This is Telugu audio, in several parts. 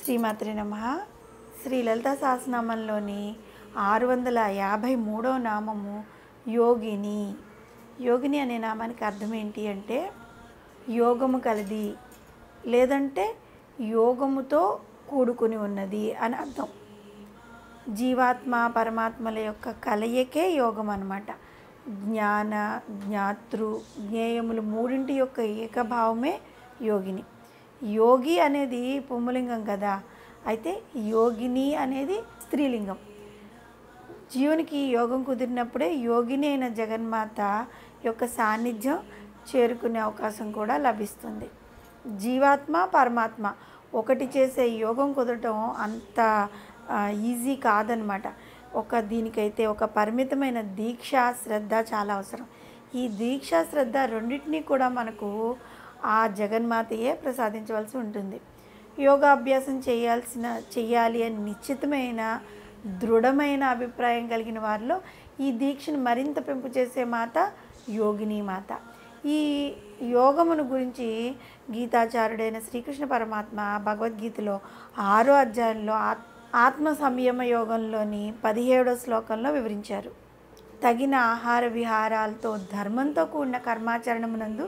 శ్రీమాత్రే నమః. శ్రీ లలితా సహస్రనామంలోని 653వ నామము యోగిని. యోగిని అనే నామానికి అర్థం ఏంటి అంటే యోగము కలది, లేదంటే యోగముతో కూడుకుని ఉన్నది అని అర్థం. జీవాత్మ పరమాత్మల యొక్క కలయికే యోగం అన్నమాట. జ్ఞాన జ్ఞాతృ జ్ఞేయములు మూడింటి యొక్క ఏకభావమే యోగిని. యోగి అనేది పుంలింగం కదా, అయితే యోగిని అనేది స్త్రీలింగం. జీవునికి యోగం కుదిరినప్పుడే యోగిని అయిన జగన్మాత యొక్క సాన్నిధ్యం చేరుకునే అవకాశం కూడా లభిస్తుంది. జీవాత్మ పరమాత్మ ఒకటి చేసే యోగం కుదరటం అంత ఈజీ కాదనమాట. దీనికైతే ఒక పరిమితమైన దీక్ష శ్రద్ధ చాలా అవసరం. ఈ దీక్ష శ్రద్ధ రెండింటినీ కూడా మనకు ఆ జగన్మాతయే ప్రసాదించవలసి ఉంటుంది. యోగాభ్యాసం చేయాలి అని నిశ్చితమైన దృఢమైన అభిప్రాయం కలిగిన వారిలో ఈ దీక్షను మరింత పెంపు చేసే మాత యోగిని మాత. ఈ యోగమును గురించి గీతాచార్యుడైన శ్రీకృష్ణ పరమాత్మ భగవద్గీతలో 6వ అధ్యాయంలో ఆత్మ సంయమ యోగంలోని 17వ శ్లోకంలో వివరించారు. తగిన ఆహార విహారాలతో ధర్మంతో కూడిన కర్మాచరణమునందు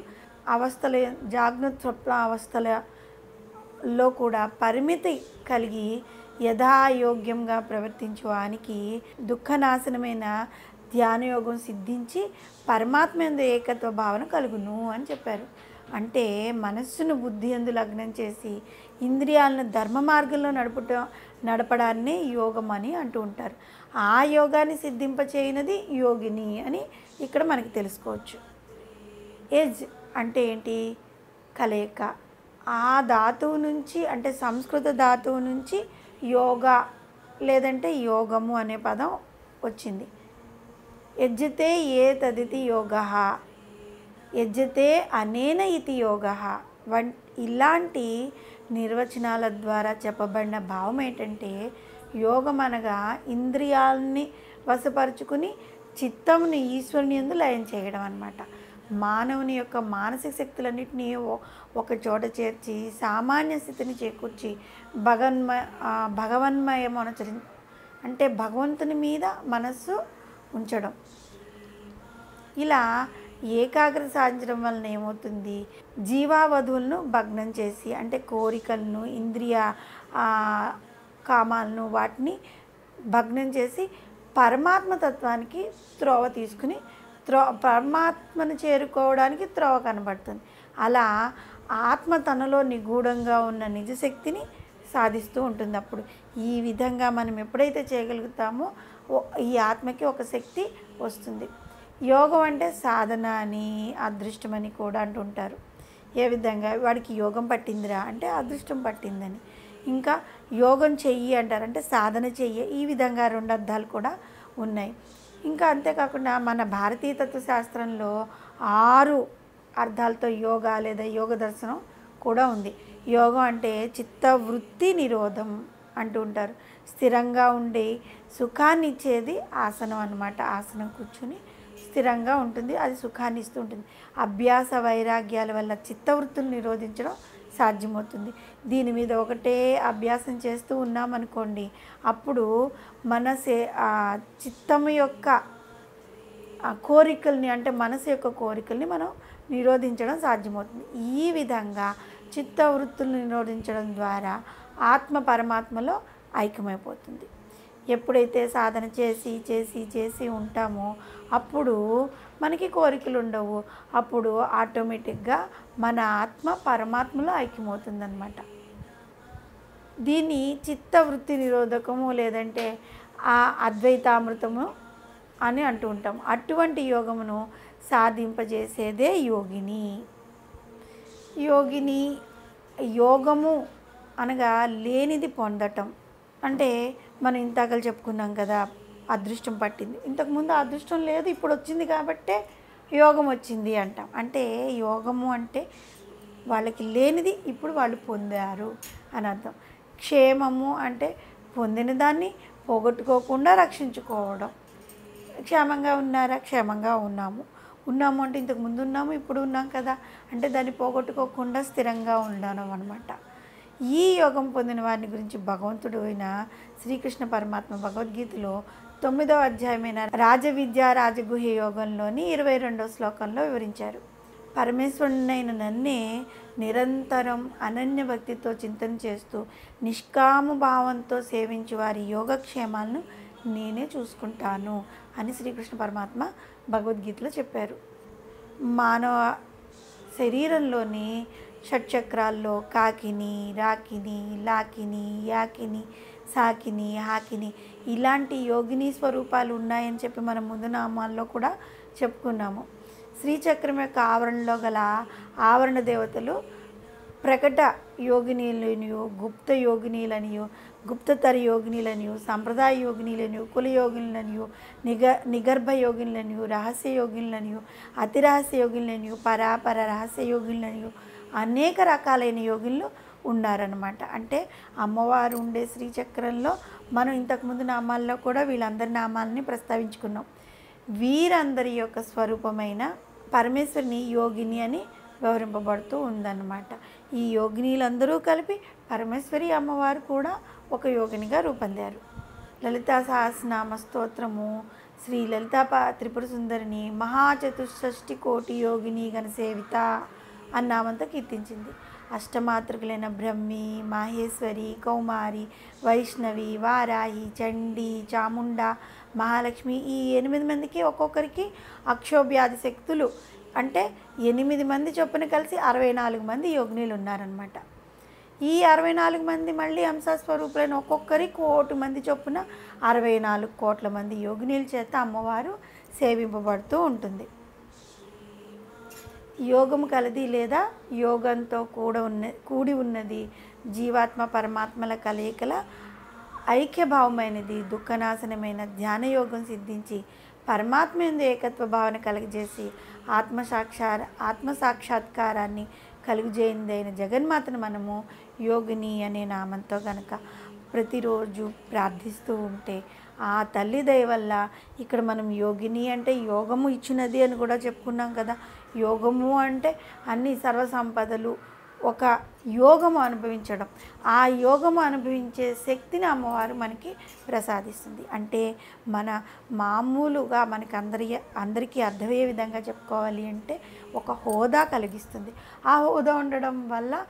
అవస్థల జాగ్రత్త స్వప్న అవస్థలలో కూడా పరిమితి కలిగి యథాయోగ్యంగా ప్రవర్తించువానికి దుఃఖనాశనమైన ధ్యానయోగం సిద్ధించి పరమాత్మ యందు ఏకత్వ భావన కలుగును అని చెప్పారు. అంటే మనస్సును బుద్ధి యందు లగ్నం చేసి ఇంద్రియాలను ధర్మ మార్గంలో నడపడాన్ని యోగం అని అంటూ ఉంటారు. ఆ యోగాన్ని సిద్ధింపచేయనది యోగిని అని ఇక్కడ మనకి తెలుసుకోవచ్చు. ఎజ్ అంటే ఏంటి? కలయిక. ఆ ధాతువు నుంచి, అంటే సంస్కృత ధాతువు నుంచి యోగా లేదంటే యోగము అనే పదం వచ్చింది. యజ్జతే ఏ తదితి యోగ, యజ్జతే అనేన ఇతి యోగ ఇలాంటి నిర్వచనాల ద్వారా చెప్పబడిన భావం ఏంటంటే యోగం అనగా ఇంద్రియాలని వశపరుచుకుని చిత్తముని ఈశ్వరుని యందు లయం చేయడం అన్నమాట. మానవుని యొక్క మానసిక శక్తులన్నింటినీ ఒక చోట చేర్చి సామాన్య స్థితిని చేకూర్చి భగవన్మయం అంటే భగవంతుని మీద మనస్సు ఉంచడం. ఇలా ఏకాగ్రత సాధించడం వలన ఏమవుతుంది? జీవావధువులను భగ్నం చేసి, అంటే కోరికలను ఇంద్రియ కామాలను వాటిని భగ్నం చేసి పరమాత్మ తత్వానికి త్రోవ తీసుకుని పరమాత్మను చేరుకోవడానికి త్రోవ కనబడుతుంది. అలా ఆత్మ తనలో నిగూఢంగా ఉన్న నిజశక్తిని సాధిస్తూ ఉంటుంది. అప్పుడు ఈ విధంగా మనం ఎప్పుడైతే చేయగలుగుతామో ఈ ఆత్మకి ఒక శక్తి వస్తుంది. యోగం అంటే సాధన అని అదృష్టమని కూడా అంటుంటారు. ఏ విధంగా? వాడికి యోగం పట్టిందిరా అంటే అదృష్టం పట్టిందని. ఇంకా యోగం చెయ్యి అంటారు, అంటే సాధన చెయ్యి. ఈ విధంగా 2 అర్థాలు కూడా ఉన్నాయి. ఇంకా అంతేకాకుండా మన భారతీయ తత్వశాస్త్రంలో 6 అర్థాలతో యోగా లేదా యోగ దర్శనం కూడా ఉంది. యోగం అంటే చిత్తవృత్తి నిరోధం అంటూ ఉంటారు. స్థిరంగా ఉండి సుఖాన్ని ఇచ్చేది ఆసనం అన్నమాట. ఆసనం కూర్చుని స్థిరంగా ఉంటుంది, అది సుఖాన్ని ఇస్తూ ఉంటుంది. అభ్యాస వైరాగ్యాల వల్ల చిత్తవృత్తులు నిరోధించడం సాధ్యమవుతుంది. దీని మీద ఒకటే అభ్యాసం చేస్తూ ఉన్నామనుకోండి, అప్పుడు మన చిత్తము యొక్క కోరికల్ని, అంటే మనసు యొక్క కోరికల్ని మనం నిరోధించడం సాధ్యమవుతుంది. ఈ విధంగా చిత్తవృత్తులను నిరోధించడం ద్వారా ఆత్మ పరమాత్మలో ఐక్యమైపోతుంది. ఎప్పుడైతే సాధన చేసి చేసి చేసి ఉంటామో అప్పుడు మనకి కోరికలు ఉండవు. అప్పుడు ఆటోమేటిక్గా మన ఆత్మ పరమాత్మలో ఐక్యమవుతుందన్నమాట. దీన్ని చిత్తవృత్తి నిరోధకము లేదంటే అద్వైతామృతము అని అంటూ ఉంటాం. అటువంటి యోగమును సాధింపజేసేదే యోగిని. యోగము అనగా లేనిది పొందటం. అంటే మనం ఇంతకలు చెప్పుకున్నాం కదా, అదృష్టం పట్టింది. ఇంతకుముందు అదృష్టం లేదు, ఇప్పుడు వచ్చింది కాబట్టే యోగం వచ్చింది అంటాం. అంటే యోగము అంటే వాళ్ళకి లేనిది ఇప్పుడు వాళ్ళు పొందారు అని అర్థం. క్షేమము అంటే పొందిన దాన్ని పోగొట్టుకోకుండా రక్షించుకోవడం. క్షేమంగా ఉన్నారా? క్షేమంగా ఉన్నాము అంటే ఇంతకుముందు ఉన్నాము, ఇప్పుడు ఉన్నాం కదా, అంటే దాన్ని పోగొట్టుకోకుండా స్థిరంగా ఉండడం అన్నమాట. ఈ యోగం పొందిన వారిని గురించి భగవంతుడు అయిన శ్రీకృష్ణ పరమాత్మ భగవద్గీతలో 9వ అధ్యాయమైన రాజవిద్యా రాజగుహ్య యోగంలోని 22వ శ్లోకంలో వివరించారు. పరమేశ్వరునైన నన్నే నిరంతరం అనన్య భక్తితో చింతన చేస్తూ నిష్కామ భావంతో సేవించే వారి యోగక్షేమాలను నేనే చూసుకుంటాను అని శ్రీకృష్ణ పరమాత్మ భగవద్గీతలో చెప్పారు. మానవ శరీరంలోని షట్చక్రాల్లో కాకిని, రాకిని, లాకిని, యాకిని, సాకిని, హాకిని ఇలాంటి యోగిని స్వరూపాలు ఉన్నాయని చెప్పి మనం ముందు నామాల్లో కూడా చెప్పుకున్నాము. శ్రీచక్రం యొక్క ఆవరణలో గల ఆవరణ దేవతలు ప్రకట యోగినీలనియు, గుప్త యోగినీలనియు, గుప్తతర యోగినీలనియు, సంప్రదాయ యోగినీలనియు, కుల యోగినులనియు, నిగర్భ యోగినులనియు, రహస్య యోగినులనియు, అతిరహస్య యోగినులనియు, పరాపర రహస్య యోగినులనియు అనేక రకాలైన యోగినులు ఉన్నారన్నమాట. అంటే అమ్మవారు ఉండే శ్రీచక్రంలో మనం ఇంతకుముందు నామాల్లో కూడా వీళ్ళందరి నామాలని ప్రస్తావించుకున్నాం. వీరందరి యొక్క స్వరూపమైన పరమేశ్వరిని యోగిని అని వివరింపబడుతూ ఉందన్నమాట. ఈ యోగినీలందరూ కలిపి పరమేశ్వరి అమ్మవారు కూడా ఒక యోగినిగా రూపొందారు. లలితా సహస్రనామ స్తోత్రము శ్రీ లలితా త్రిపుర సుందరిని మహాచతుషష్టి కోటి యోగిని గణసేవిత అన్నామంతా కీర్తించింది. అష్టమాతృకులైన బ్రహ్మి, మాహేశ్వరి, కౌమారి, వైష్ణవి, వారాహి, చండి, చాముండ, మహాలక్ష్మి ఈ 8 మందికి ఒక్కొక్కరికి అక్షోభ్యాది శక్తులు అంటే 8 మంది చొప్పున కలిసి 64 మంది యోగినీలు ఉన్నారనమాట. ఈ 64 మంది మళ్ళీ అంశస్వరూపులైన ఒక్కొక్కరి 1 కోటి మంది చొప్పున 64 కోట్ల మంది యోగినీల చేత అమ్మవారు సేవింపబడుతూ ఉంటుంది. యోగము కలది లేదా యోగంతో కూడి ఉన్నది జీవాత్మ పరమాత్మల కలయికల ఐక్యభావమైనది దుఃఖనాశనమైన ధ్యానయోగం సిద్ధించి పరమాత్మ యందు ఏకత్వ భావన కలుగజేసి ఆత్మసాక్షాత్కారాన్ని కలుగజేయిందైన జగన్మాతను మనము యోగిని అనే నామంతో కనుక ప్రతిరోజు ప్రార్థిస్తూ ఉంటే ఆ తల్లి దయ వల్ల ఇక్కడ మనం యోగిని అంటే యోగము ఇచ్చినది అని కూడా చెప్పుకున్నాం కదా. యోగము అంటే అన్ని సర్వసంపదలు ఒక యోగము అనుభవించడం, ఆ యోగము అనుభవించే శక్తిని అమ్మవారు మనకి ప్రసాదిస్తుంది. అంటే మన మామూలుగా మనకి అందరికీ అర్థమయ్యే విధంగా చెప్పుకోవాలి అంటే ఒక హోదా కలిగిస్తుంది. ఆ హోదా ఉండడం వల్ల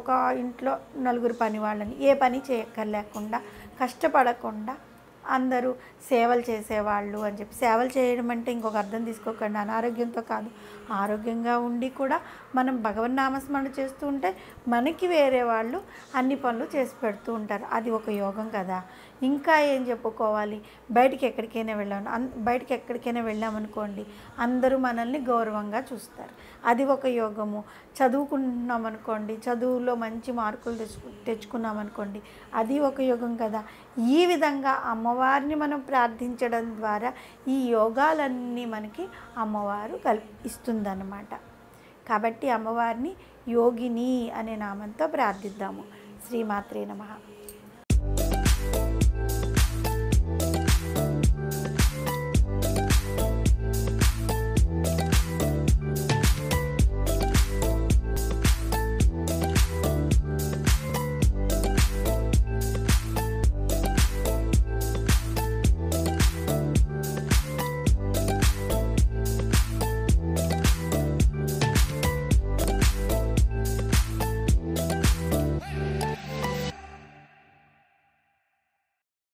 ఒక ఇంట్లో నలుగురు పని వాళ్ళని ఏ పని చేయక్కర్లేకుండా కష్టపడకుండా అందరూ సేవలు చేసేవాళ్ళు అని చెప్పి, సేవలు చేయడం అంటే ఇంకొక అర్థం తీసుకోకండి, అనారోగ్యంతో కాదు, ఆరోగ్యంగా ఉండి కూడా మనం భగవన్నామస్మరణ చేస్తూ ఉంటే మనకి వేరే వాళ్ళు అన్ని పనులు చేసి పెడుతూ ఉంటారు. అది ఒక యోగం కదా. ఇంకా ఏం చెప్పుకోవాలి, బయటికి ఎక్కడికైనా వెళ్ళామనుకోండి అందరూ మనల్ని గౌరవంగా చూస్తారు, అది ఒక యోగము. చదువుకున్నాం అనుకోండి, చదువులో మంచి మార్కులు తెచ్చుకున్నామనుకోండి, అది ఒక యోగం కదా. ఈ విధంగా అమ్మవారిని మనం ప్రార్థించడం ద్వారా ఈ యోగాలన్నీ మనకి అమ్మవారు ఇస్తుందన్నమాట. కాబట్టి అమ్మవారిని యోగిని అనే నామంతో ప్రార్థిద్దాము. శ్రీమాత్రే నమః.